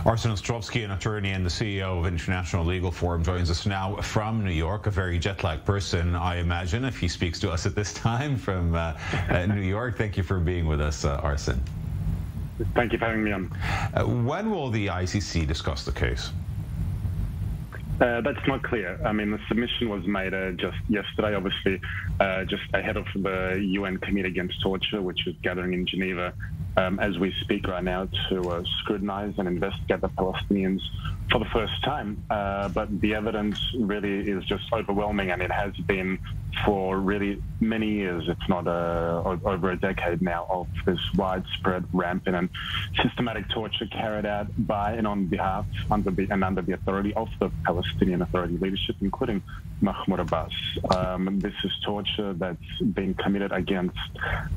Arsen Ostrovsky, an attorney and the CEO of International Legal Forum, joins us now from New York, a very jet-lagged person, I imagine, if he speaks to us at this time from New York. Thank you for being with us, Arsen. Thank you for having me on. When will the ICC discuss the case? That's not clear. I mean, the submission was made just yesterday, obviously, just ahead of the UN Committee Against Torture, which is gathering in Geneva as we speak right now to scrutinize and investigate the Palestinians for the first time. But the evidence really is just overwhelming, and it has been for really many years, if not over a decade now, of this widespread, rampant and systematic torture carried out by and on behalf under the authority of the Palestinian Authority leadership, including Mahmoud Abbas. This is torture that's being committed against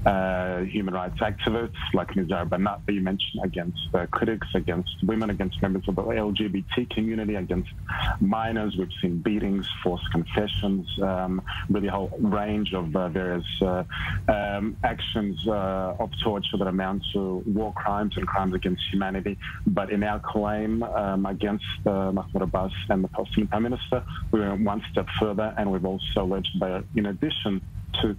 human rights activists like Nizar Banat that you mentioned, against critics, against women, against members of the LGBT community, against minors. We've seen beatings, forced confessions, really a whole range of various actions of torture that amount to war crimes and crimes against humanity. But in our claim against Mahmoud Abbas and the Palestinian Prime Minister, we went one step further, and we've also alleged that in addition to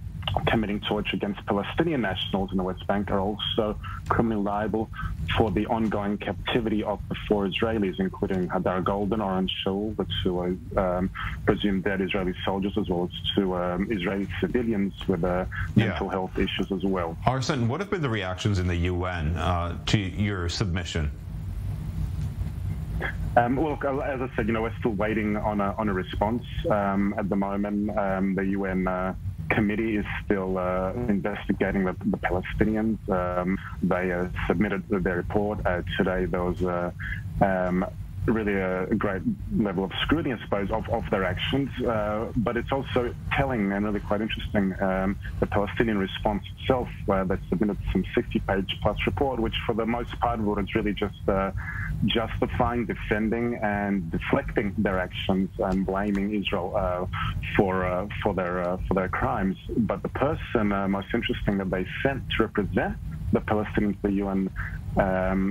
committing torture against Palestinian nationals in the West Bank, are also criminally liable for the ongoing captivity of the 4 Israelis, including Hadar Golden, Oren Shaul, the 2 presumed dead Israeli soldiers, as well as 2 Israeli civilians with mental health issues as well. Arsen, what have been the reactions in the UN to your submission? Well, as I said, we're still waiting on a response at the moment. The UN committee is still investigating the Palestinians. They submitted their report today. There was really a great level of scrutiny, I suppose, of their actions. But it's also telling and really quite interesting, the Palestinian response itself, where they submitted some 60-page plus report, which for the most part was really just justifying, defending, and deflecting their actions and blaming Israel for their crimes. But the person most interesting that they sent to represent the Palestinians, the UN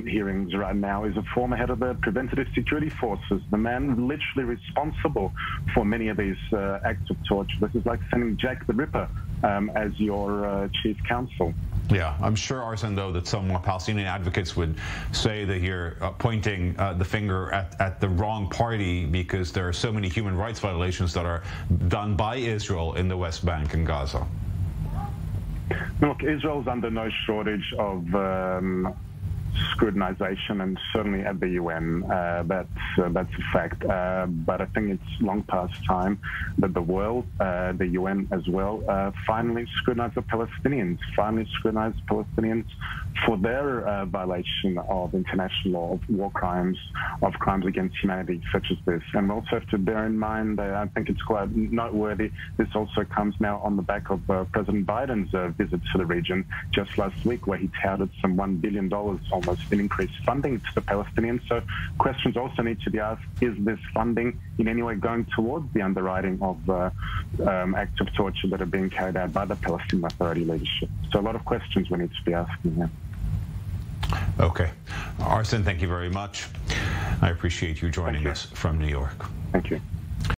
hearings right now, is a former head of the Preventative Security Forces, the man literally responsible for many of these acts of torture. This is like sending Jack the Ripper as your chief counsel. Yeah, I'm sure, Arsen, though, that some more Palestinian advocates would say that you're pointing the finger at the wrong party, because there are so many human rights violations that are done by Israel in the West Bank and Gaza. Look, Israel's under no shortage of scrutinization, and certainly at the UN, that's a fact. But I think it's long past time that the world, the UN as well, finally scrutinize the Palestinians, for their violation of international law, of war crimes, of crimes against humanity such as this. And we also have to bear in mind, I think it's quite noteworthy, this also comes now on the back of President Biden's visit to the region just last week, where he touted some $1 billion almost in increased funding to the Palestinians. So questions also need to be asked: is this funding in any way going towards the underwriting of acts of torture that are being carried out by the Palestinian Authority leadership? So a lot of questions we need to be asking here. Okay. Arsen, thank you very much. I appreciate you joining us from New York. Thank you.